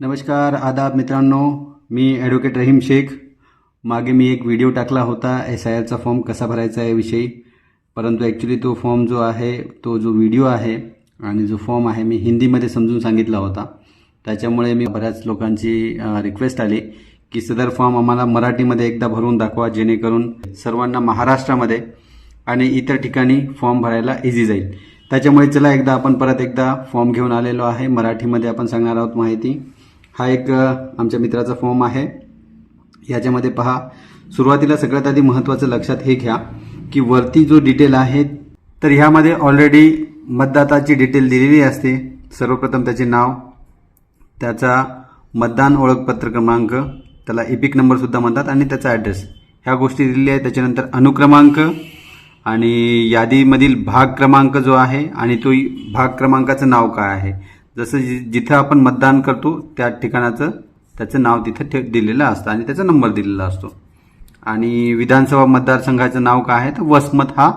नमस्कार आदाब मित्रांनो, मी ॲडव्होकेट रहीम शेख. मागे मी एक व्हिडिओ टाकला होता SIRचा फॉर्म कसा भरायचा याविषयी, परंतु ॲक्च्युली तो फॉर्म जो आहे, तो जो व्हिडिओ आहे आणि जो फॉर्म आहे मी हिंदीमध्ये समजून सांगितला होता. त्याच्यामुळे मी बऱ्याच लोकांची रिक्वेस्ट आली की सदर फॉर्म आम्हाला मराठीमध्ये एकदा भरून दाखवा, जेणेकरून सर्वांना महाराष्ट्रामध्ये आणि इतर ठिकाणी फॉर्म भरायला इझी जाईल. त्याच्यामुळे चला आपण परत एकदा फॉर्म घेऊन आलेलो आहे. मराठीमध्ये आपण सांगणार आहोत माहिती. हा एक आमच्या मित्राचा फॉर्म आहे. याच्यामध्ये पहा, सुरुवातीला सगळ्यात आधी महत्त्वाचं लक्षात हे घ्या की वरती जो डिटेल आहे तर ह्यामध्ये ऑलरेडी मतदाताची डिटेल दिलेली असते. सर्वप्रथम त्याचे नाव, त्याचा मतदान ओळखपत्र क्रमांक, त्याला एपिक नंबर सुद्धा म्हणतात, आणि त्याचा ॲड्रेस, ह्या गोष्टी दिलेल्या आहेत. त्याच्यानंतर अनुक्रमांक आणि यादीमधील भाग क्रमांक जो आहे आणि तो भाग क्रमांकाचं नाव काय आहे. जसं जिथं आपण मतदान करतो त्या ठिकाणाचं त्याचं नाव तिथं दिलेलं असतं आणि त्याचा नंबर दिलेला असतो. आणि विधानसभा मतदारसंघाचं नाव काय आहे तर वसमत, हा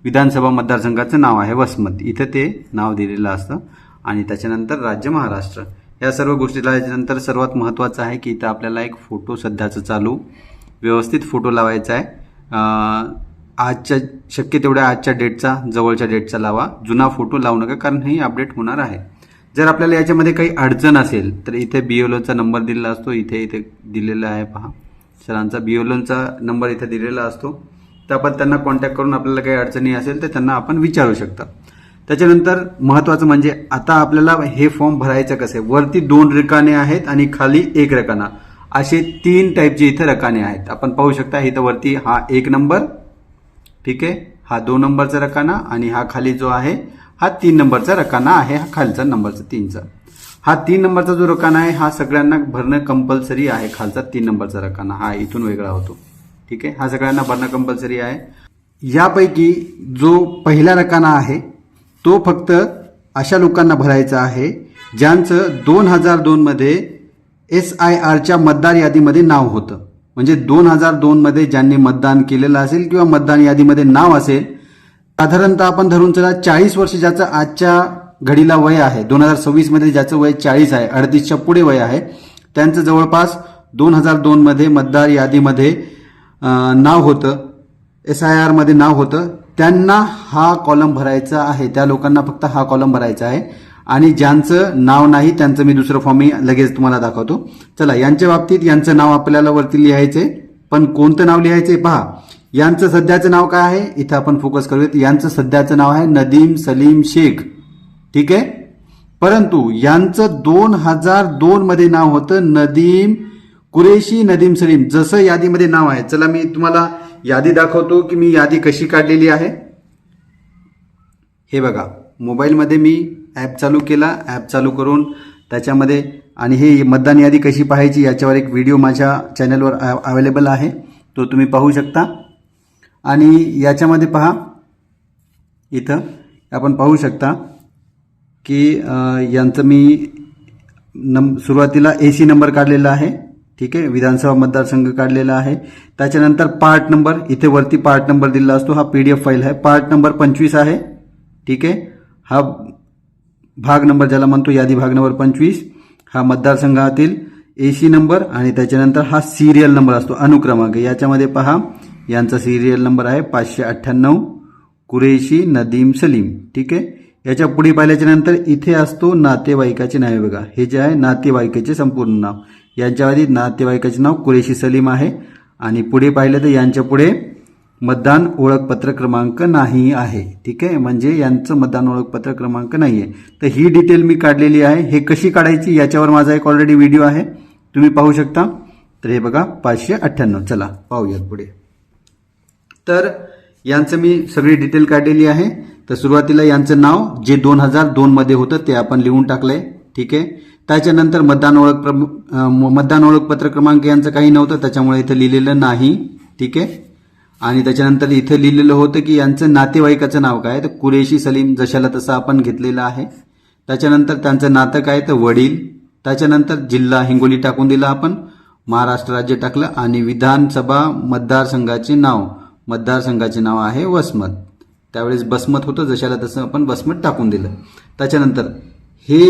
विधानसभा मतदारसंघाचं नाव आहे वसमत, इथं ते नाव दिलेलं असतं. आणि त्याच्यानंतर राज्य महाराष्ट्र. या सर्व गोष्टी लावल्यानंतर सर्वात महत्त्वाचं आहे की इथं आपल्याला एक फोटो सध्याचं चालू व्यवस्थित फोटो लावायचा आहे. आजच्या शक्य तेवढ्या आजच्या डेटचा, जवळच्या डेटचा लावा. जुना फोटो लावू नका, कारण हे अपडेट होणार आहे. जर आपल्याला याच्यामध्ये काही अडचण असेल तर इथे BLOचा नंबर दिलेला असतो. इथे दिलेला आहे पहा, सरांचा BLOचा नंबर इथे दिलेला असतो. तर आपण त्यांना कॉन्टॅक्ट करून आपल्याला काही अडचणी असेल तर त्यांना आपण विचारू शकता. त्याच्यानंतर महत्त्वाचं म्हणजे आता आपल्याला हे फॉर्म भरायचं कसं आहे. वरती 2 रकाने आहेत आणि खाली 1 रकाना, असे 3 टाईपचे इथे रकाने आहेत. आपण पाहू शकता इथं वरती हा 1 नंबर, ठीक आहे, हा 2 नंबरचा रकाना, आणि हा खाली जो आहे हा 3 नंबरचा रकाना आहे. हा खालचा नंबरचा 3चा, हा 3 नंबरचा जो रकाना आहे हा सगळ्यांना भरणं कंपल्सरी आहे. खालचा 3 नंबरचा रकाना हा इथून वेगळा होतो, ठीक आहे, हा सगळ्यांना भरणं कंपल्सरी आहे. यापैकी जो पहिला रकाना आहे तो फक्त अशा लोकांना भरायचा आहे ज्यांचं 2002 मध्ये SIRच्या मतदार यादीमध्ये नाव होतं. म्हणजे 2002 मध्ये ज्यांनी मतदान केलेलं असेल किंवा मतदान यादीमध्ये नाव असेल, साधारणतः आपण धरून चला 40 वर्ष ज्याचं आजच्या घडीला वय आहे, 2026 मध्ये ज्याचं वय 40 आहे, 38च्या पुढे वय आहे, त्यांचं जवळपास 2002 मध्ये मतदार यादीमध्ये नाव होतं, SIR मध्ये नाव होतं, त्यांना हा कॉलम भरायचा आहे. त्या लोकांना फक्त हा कॉलम भरायचा आहे. आणि ज्यांचं नाव नाही त्यांचं मी दुसरं फॉर्म लगेच तुम्हाला दाखवतो. चला, यांच्या बाबतीत यांचं नाव आपल्याला वरती लिहायचंय, पण कोणतं नाव लिहायचंय पहा. यांचं सध्याचं नाव काय आहे इथं आपण फोकस करूयात. यांचं सध्याचं नाव आहे नदीम सलीम शेख, ठीक आहे, परंतु यांचं 2002 मध्ये नाव होतं नदीम कुरेशी नदीम सलीम, जसं यादीमध्ये नाव आहे. चला मी तुम्हाला यादी दाखवतो की मी यादी कशी काढलेली आहे. हे बघा, मोबाईलमध्ये मी ॲप चालू केला, ॲप चालू करून त्याच्यामध्ये, आणि हे मतदान यादी कशी पाहायची याच्यावर एक व्हिडिओ माझ्या चॅनलवर अवेलेबल आहे, तो तुम्ही पाहू शकता. आणि याच्यामध्ये पहा, इथं आपण पाहू शकता की यांचं मी सुरुवातीला AC नंबर काढलेला आहे, ठीक आहे, विधानसभा मतदारसंघ काढलेला आहे. त्याच्यानंतर पार्ट नंबर, इथे वरती पार्ट नंबर दिलेला असतो, हा PDF फाईल आहे. पार्ट नंबर 25 आहे, ठीक आहे, हा भाग नंबर ज्याला म्हणतो, यादी भाग नंबर 25, हा मतदारसंघातील AC नंबर, आणि त्याच्यानंतर हा सिरियल नंबर असतो, अनुक्रमांक. याच्यामध्ये पहा यांचा सिरियल नंबर आहे 598 कुरेशी नदीम सलीम, ठीक आहे. याच्या पुढे पाहिल्याच्या नंतर इथे असतो नातेवाईकाचे नाव. बघा, हे जे आहे नातेवाईकाचे संपूर्ण नाव. यांच्या आधी नातेवाईकाचे नाव कुरेशी सलीम आहे, आणि पुढे पाहिलं तर यांच्या पुढे मतदान ओळखपत्र क्रमांक नाही आहे, ठीक आहे, म्हणजे यांचं मतदान ओळखपत्र क्रमांक नाही आहे. तर ही डिटेल मी काढलेली आहे. हे कशी काढायची याच्यावर माझा एक ऑलरेडी व्हिडिओ आहे, तुम्ही पाहू शकता. तर हे बघा 598. चला पाहूयात पुढे. तर यांचं मी सगळी डिटेल काढलेली आहे. तर सुरुवातीला यांचं नाव जे 2002 मध्ये होतं ते आपण लिहून टाकलंय, ठीक आहे. त्याच्यानंतर मतदान ओळखपत्र क्रमांक यांचं काही नव्हतं, त्याच्यामुळे इथं लिहिलेलं नाही, ठीक आहे. आणि त्याच्यानंतर इथं लिहिलेलं होतं की यांचं नातेवाईकाचं नाव काय, तर कुरेशी सलीम, जशाला तसं आपण घेतलेलं आहे. त्याच्यानंतर त्यांचं नातं काय तर वडील. त्याच्यानंतर जिल्हा हिंगोली टाकून दिला आपण, महाराष्ट्र राज्य टाकलं, आणि विधानसभा मतदारसंघाचे नाव आहे वसमत. त्यावेळेस बसमत होतं, जशाला तसं आपण बसमत टाकून दिलं. त्याच्यानंतर हे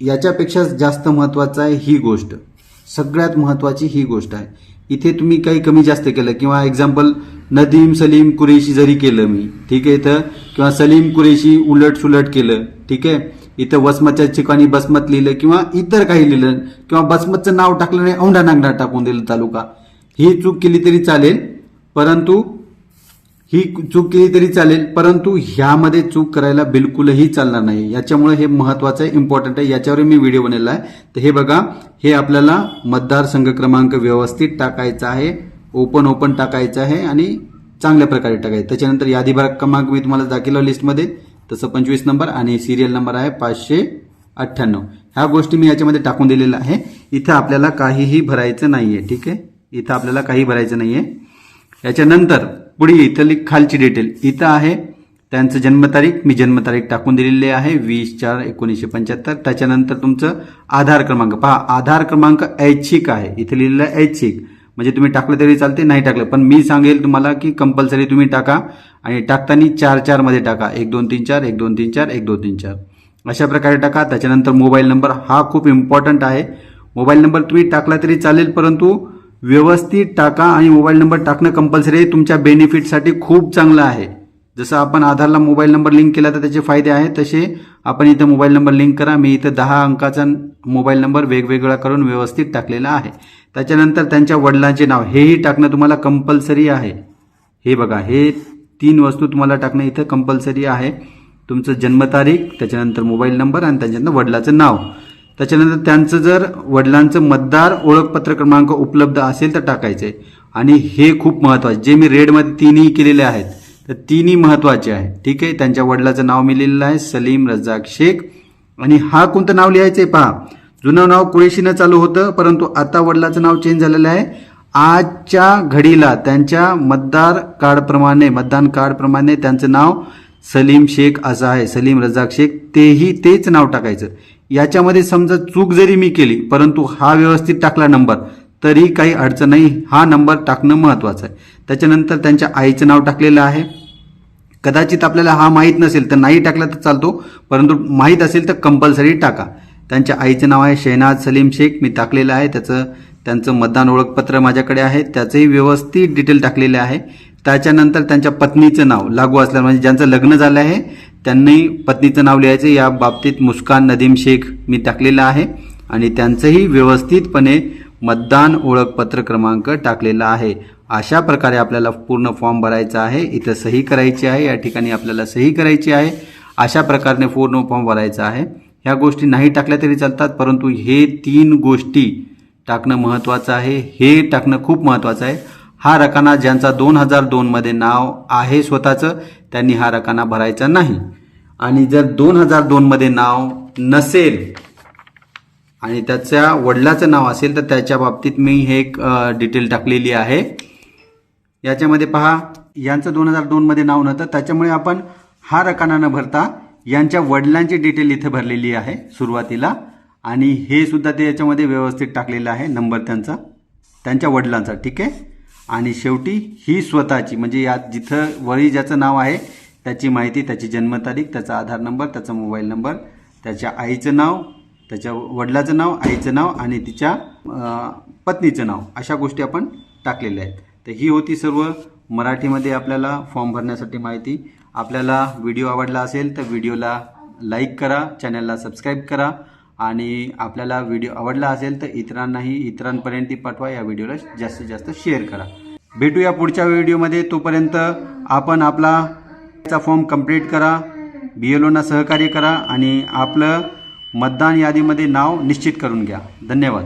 याच्यापेक्षा जास्त महत्त्वाचं आहे ही गोष्ट, सगळ्यात महत्त्वाची ही गोष्ट आहे. इथे तुम्ही काही कमी जास्त केलं किंवा एक्झाम्पल नदीम सलीम कुरेशी जरी केलं मी, ठीक आहे, इथं किंवा सलीम कुरेशी उलट सुलट केलं, ठीक आहे, इथं वसमतच्या ठिकाणी बसमत लिहिलं किंवा इतर काही लिहिलं किंवा बसमतचं नाव टाकलं नाही औंढा नागनाथ टाकून दिलं तालुका, ही चूक केली तरी चालेल, परंतु ह्यामध्ये चूक करायला बिलकुलही चालणार नाही. याच्यामुळे हे महत्त्वाचं आहे, इम्पॉर्टंट आहे, याच्यावर मी व्हिडिओ बनवला आहे. तर हे बघा, हे आपल्याला मतदारसंघ क्रमांक व्यवस्थित टाकायचा आहे, ओपन टाकायचं आहे आणि चांगल्या प्रकारे टाकायचं. त्याच्यानंतर यादी भाग क्रमांक मी तुम्हाला दाखवला लिस्टमध्ये, तसं 25 नंबर आणि सिरियल नंबर आहे 598. ह्या गोष्टी मी याच्यामध्ये टाकून दिलेल्या आहे. इथं आपल्याला काहीही भरायचं नाहीये, ठीक आहे, इथं आपल्याला काही भरायचं नाहीये. याच्यानंतर पुढे इथली खालची डिटेल इथं आहे, त्यांचं जन्मतारीख, मी जन्मतारीख टाकून दिलेली आहे 20/4/1975. त्याच्यानंतर तुमचं आधार क्रमांक, पहा आधार क्रमांक ऐच्छिक आहे, इथे लिहिलेलं आहे ऐच्छिक, म्हणजे तुम्ही टाकलं तरी चालते, नाही टाकलं पण मी सांगेल तुम्हाला की कंपल्सरी तुम्ही टाका आणि टाकताना 4 मध्ये टाका, 1 2 3 4 1 2 3 4 1 2 3 4 अशा प्रकारे टाका. त्याच्यानंतर मोबाईल नंबर, हा खूप इम्पॉर्टंट आहे. मोबाईल नंबर तुम्ही टाकला तरी चालेल परंतु व्यवस्थित टाका आणि मोबाईल नंबर टाकणं कंपल्सरी आहे, तुमच्या बेनिफिटसाठी खूप चांगलं आहे. जसं आपण आधारला मोबाईल नंबर लिंक केला तर त्याचे फायदे आहेत, तसे आपण इथं मोबाईल नंबर लिंक करा. मी इथं 10 अंकाचा मोबाईल नंबर वेगवेगळा करून व्यवस्थित टाकलेला आहे. त्याच्यानंतर त्यांच्या वडिलांचे नाव हेही टाकणं तुम्हाला कंपल्सरी आहे. हे बघा, हे 3 वस्तू तुम्हाला टाकणं इथं कंपल्सरी आहे. तुमचं जन्मतारीख, त्याच्यानंतर मोबाईल नंबर आणि त्याच्यानंतर वडिलाचं नाव. त्याच्यानंतर त्यांचं जर वडिलांचं मतदार ओळखपत्र क्रमांक उपलब्ध असेल तर टाकायचे. आणि हे खूप महत्त्वाचे, जे मी रेडमध्ये 3ही केलेले आहेत तर 3ही महत्त्वाचे आहे, ठीक आहे. त्यांच्या वडिलाचं नाव मी लिहिलेलं आहे सलीम रजाक शेख. आणि हा कोणतं नाव लिहायचंय पहा, जुनं नाव कुरेशीनं चालू होतं परंतु आता वडिलाचं नाव चेंज झालेलं आहे. आजच्या घडीला त्यांच्या मतदान कार्डप्रमाणे त्यांचं नाव सलीम शेख असं आहे, सलीम रजाक शेख, तेच नाव टाकायचं. याच्यामध्ये समजा चूक जरी मी केली परंतु हा व्यवस्थित टाकला नंबर तरी काही अडचण नाही, हा नंबर टाकणं महत्त्वाचं आहे. त्याच्यानंतर त्यांच्या आईचं नाव टाकलेलं आहे. कदाचित आपल्याला हा माहीत नसेल तर नाही टाकला तर चालतो, परंतु माहीत असेल तर कंपल्सरी टाका. त्यांच्या आईचं नाव आहे शहनाज सलीम शेख, मी टाकलेलं आहे. त्यांचं मतदान ओळखपत्र माझ्याकडे आहे, त्याचंही व्यवस्थित डिटेल टाकलेले आहे. त्याच्यानंतर त्यांच्या पत्नीचं नाव लागू असल्यानं, म्हणजे ज्यांचं लग्न झालं आहे त्यांनी पत्नीचं नाव लिहायचं. या बाबतीत मुस्कान नदीम शेख मी टाकलेलं आहे आणि त्यांचंही व्यवस्थितपणे मतदान ओळखपत्र क्रमांक टाकलेला आहे. अशा प्रकारे आपल्याला पूर्ण फॉर्म भरायचा आहे. इथं सही करायची आहे, या ठिकाणी आपल्याला सही करायची आहे. अशा प्रकारे पूर्ण फॉर्म भरायचा आहे. ह्या गोष्टी नाही टाकल्या तरी चालतात परंतु हे 3 गोष्टी टाकणं महत्त्वाचं आहे, हे टाकणं खूप महत्त्वाचं आहे. हा रकाना ज्यांचा 2002 मध्ये नाव आहे स्वतःचं त्यांनी हा रकाना भरायचा नाही. आणि जर 2002 मध्ये नाव नसेल आणि त्याच्या वडिलाचं नाव असेल तर त्याच्या बाबतीत मी हे एक डिटेल टाकलेली आहे. याच्यामध्ये पहा, यांचं 2002 मध्ये नाव नव्हतं त्याच्यामुळे आपण हा रकाना न भरता यांच्या वडिलांची डिटेल इथे भरलेली आहे सुरुवातीला आणि हे सुद्धा ते याच्यामध्ये व्यवस्थित टाकलेलं आहे, नंबर त्यांच्या वडिलांचा, ठीक आहे. आणि शेवटी ही स्वतःची, म्हणजे यात जिथं वरी ज्याचं नाव आहे त्याची माहिती, त्याची जन्मतारीख, त्याचा आधार नंबर, त्याचा मोबाईल नंबर, त्याच्या आईचं नाव, त्याच्या वडिलाचं नाव, आईचं नाव आणि तिच्या पत्नीचं नाव, अशा गोष्टी आपण टाकलेल्या आहेत. तर ही होती सर्व मराठीमध्ये आपल्याला फॉर्म भरण्यासाठी माहिती. आपल्याला व्हिडिओ आवडला असेल तर व्हिडिओला लाईक करा, चॅनलला सबस्क्राईब करा आणि आपल्याला व्हिडिओ आवडला असेल तर इतरांपर्यंत पाठवा. या व्हिडिओला जास्तीत जास्त शेअर करा. भेटूया पुढच्या व्हिडिओमध्ये. तोपर्यंत आपण आपला फॉर्म कंप्लीट करा, BLOना सहकार्य करा आणि आपलं मतदान यादीमध्ये नाव निश्चित करून घ्या. धन्यवाद.